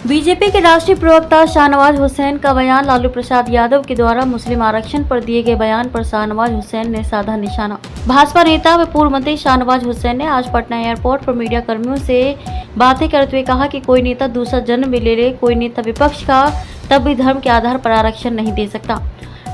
BJP के राष्ट्रीय प्रवक्ता शाहनवाज हुसैन का बयान। लालू प्रसाद यादव के द्वारा मुस्लिम आरक्षण पर दिए गए बयान पर शाहनवाज हुसैन ने साधा निशाना। भाजपा नेता व पूर्व मंत्री शाहनवाज हुसैन ने आज पटना एयरपोर्ट पर मीडिया कर्मियों से बातें करते हुए कहा कि कोई नेता दूसरा जन्म भी ले ले, कोई नेता विपक्ष का, तब भी धर्म के आधार पर आरक्षण नहीं दे सकता।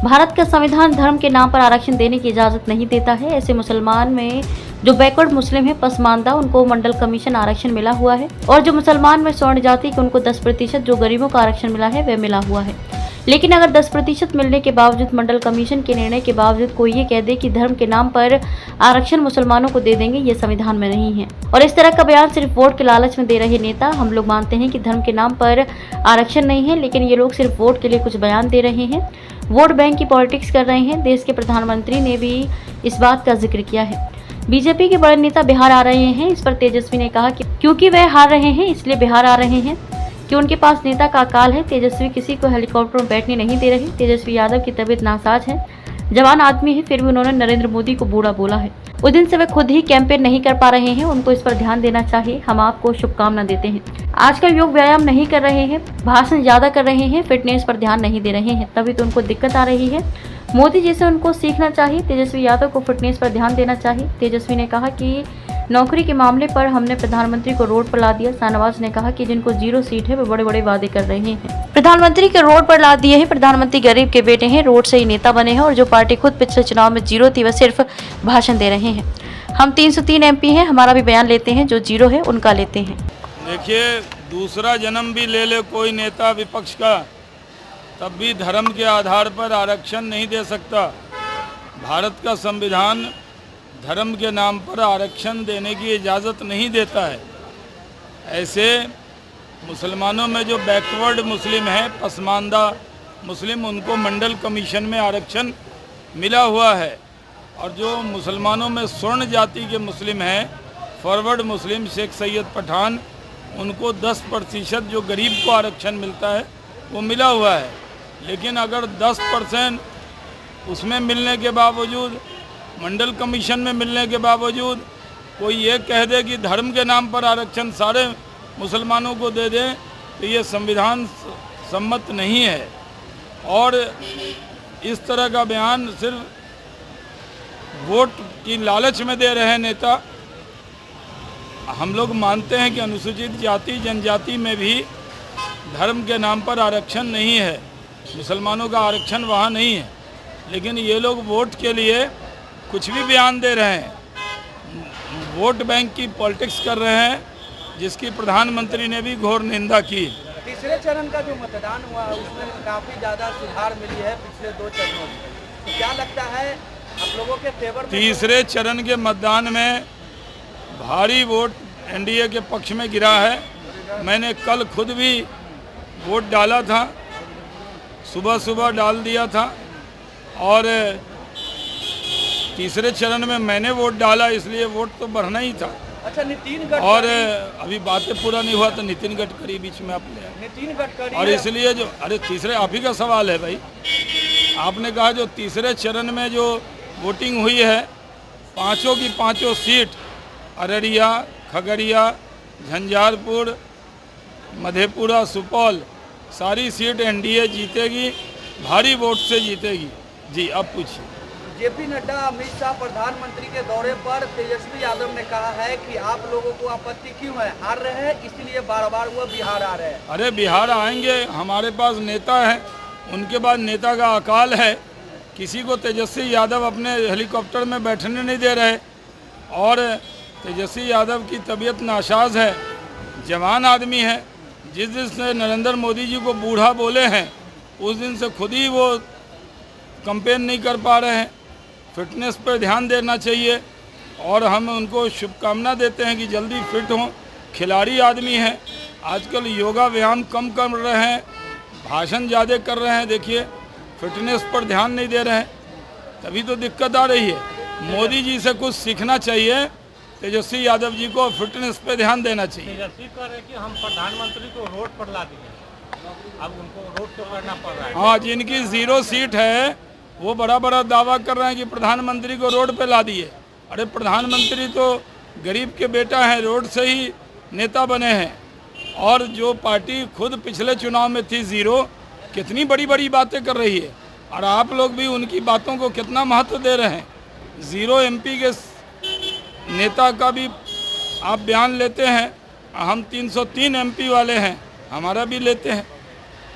भारत का संविधान धर्म के नाम पर आरक्षण देने की इजाजत नहीं देता है। ऐसे मुसलमान में जो बैकवर्ड मुस्लिम है, पसमानदा, उनको मंडल कमीशन आरक्षण मिला हुआ है, और जो मुसलमान में स्वर्ण जाति के उनको 10% जो गरीबों का आरक्षण मिला है वह मिला हुआ है। लेकिन अगर 10% मिलने के बावजूद, मंडल कमीशन के निर्णय के बावजूद कोई ये कह दे कि धर्म के नाम पर आरक्षण मुसलमानों को दे देंगे, ये संविधान में नहीं है। और इस तरह का बयान सिर्फ वोट के लालच में दे रहे नेता। हम लोग मानते हैं कि धर्म के नाम पर आरक्षण नहीं है, लेकिन ये लोग सिर्फ वोट के लिए कुछ बयान दे रहे हैं, वोट बैंक की पॉलिटिक्स कर रहे हैं। देश के प्रधानमंत्री ने भी इस बात का जिक्र किया है। बीजेपी के बड़े नेता बिहार आ रहे हैं, इस पर तेजस्वी ने कहा कि क्योंकि वह हार रहे हैं इसलिए बिहार आ रहे हैं, कि उनके पास नेता का अकाल है। तेजस्वी किसी को हेलीकॉप्टर में बैठने नहीं दे रहे। तेजस्वी यादव की तबीयत नासाज है, जवान आदमी है, फिर भी उन्होंने नरेंद्र मोदी को बूढ़ा बोला है। उस दिन से वे खुद ही कैंपेन नहीं कर पा रहे हैं, उनको इस पर ध्यान देना चाहिए। हम आपको शुभकामना देते हैं। आजकल योग व्यायाम नहीं कर रहे हैं, भाषण ज्यादा कर रहे हैं, फिटनेस पर ध्यान नहीं दे रहे हैं, तभी तो उनको दिक्कत आ रही है। मोदी जी से उनको सीखना चाहिए। तेजस्वी यादव को फिटनेस पर ध्यान देना चाहिए। तेजस्वी ने कहा कि नौकरी के मामले पर हमने प्रधानमंत्री को रोड पर ला दिया। शाहनवाज ने कहा कि जिनको 0 सीट है वे बड़े बड़े वादे कर रहे हैं, प्रधानमंत्री के रोड पर ला दिए हैं। प्रधानमंत्री गरीब के बेटे हैं, रोड से ही नेता बने हैं, और जो पार्टी खुद पिछले चुनाव में 0 थी वह सिर्फ भाषण दे रहे हैं। हम 303 MP हैं, हमारा भी बयान लेते हैं, जो 0 है उनका लेते हैं। देखिए, दूसरा जन्म भी ले ले कोई नेता विपक्ष का, तब भी धर्म के आधार पर आरक्षण नहीं दे सकता। भारत का संविधान धर्म के नाम पर आरक्षण देने की इजाज़त नहीं देता है। ऐसे मुसलमानों में जो बैकवर्ड मुस्लिम हैं, पसमानदा मुस्लिम, उनको मंडल कमीशन में आरक्षण मिला हुआ है। और जो मुसलमानों में स्वर्ण जाति के मुस्लिम हैं, फॉरवर्ड मुस्लिम, शेख सैयद पठान, उनको 10% जो गरीब को आरक्षण मिलता है वो मिला हुआ है। लेकिन अगर 10% उसमें मिलने के बावजूद, मंडल कमीशन में मिलने के बावजूद कोई ये कह दे कि धर्म के नाम पर आरक्षण सारे मुसलमानों को दे दें, तो ये संविधान सम्मत नहीं है। और इस तरह का बयान सिर्फ वोट की लालच में दे रहे हैं नेता। हम लोग मानते हैं कि अनुसूचित जाति जनजाति में भी धर्म के नाम पर आरक्षण नहीं है, मुसलमानों का आरक्षण वहाँ नहीं है। लेकिन ये लोग वोट के लिए कुछ भी बयान दे रहे हैं, वोट बैंक की पॉलिटिक्स कर रहे हैं, जिसकी प्रधानमंत्री ने भी घोर निंदा की। तीसरे चरण का जो मतदान हुआ उसमें काफ़ी ज़्यादा सुधार मिली है पिछले 2 चरणों में, तो क्या लगता है आप लोगों के फेवर में? तीसरे चरण के मतदान में भारी वोट एनडीए के पक्ष में गिरा है। मैंने कल खुद भी वोट डाला था, सुबह सुबह डाल दिया था, और तीसरे चरण में मैंने वोट डाला, इसलिए वोट तो बढ़ना ही था। अच्छा, नितिन गडकरी, और अभी बातें पूरा नहीं हुआ तो नितिन गडकरी बीच में आप ले आए। नितिन गडकरी, और इसलिए जो, अरे तीसरे आप ही का सवाल है भाई, आपने कहा जो तीसरे चरण में जो वोटिंग हुई है, पाँचों की पाँचों सीट, अररिया, खगड़िया, झंझारपुर, मधेपुरा, सुपौल, सारी सीट एनडीए जीतेगी, भारी वोट से जीतेगी। जी, अब पूछिए। जेपी नड्डा, अमित शाह प्रधानमंत्री के दौरे पर तेजस्वी यादव ने कहा है कि आप लोगों को आपत्ति क्यों है, हार रहे हैं इसलिए बार बार वो बिहार आ रहे हैं। अरे बिहार आएंगे, हमारे पास नेता है, उनके बाद नेता का अकाल है। किसी को तेजस्वी यादव अपने हेलीकॉप्टर में बैठने नहीं दे रहे, और तेजस्वी यादव की तबीयत नासाज है, जवान आदमी है। जिस दिन से नरेंद्र मोदी जी को बूढ़ा बोले हैं, उस दिन से खुद ही वो कैंपेन नहीं कर पा रहे हैं। फिटनेस पर ध्यान देना चाहिए, और हम उनको शुभकामना देते हैं कि जल्दी फिट हों। खिलाड़ी आदमी हैं, आजकल योगा व्यायाम कम कर रहे हैं, भाषण ज़्यादा कर रहे हैं। देखिए, फिटनेस पर ध्यान नहीं दे रहे हैं, तभी तो दिक्कत आ रही है। मोदी जी से कुछ सीखना चाहिए, तेजस्वी यादव जी को फिटनेस पे ध्यान देना चाहिए। तेजस्वी कह रहे हैं कि हम प्रधानमंत्री को रोड पर ला दिए, अब उनको रोड तो करना पड़ रहा है। हाँ, जिनकी 0 सीट है वो बड़ा बड़ा दावा कर रहे हैं कि प्रधानमंत्री को रोड पे ला दिए। अरे प्रधानमंत्री तो गरीब के बेटा हैं, रोड से ही नेता बने हैं। और जो पार्टी खुद पिछले चुनाव में थी ज़ीरो, कितनी बड़ी बड़ी बातें कर रही है, और आप लोग भी उनकी बातों को कितना महत्व दे रहे हैं। ज़ीरो एमपी के नेता का भी आप बयान लेते हैं, हम 303 एमपी वाले हैं, हमारा भी लेते हैं।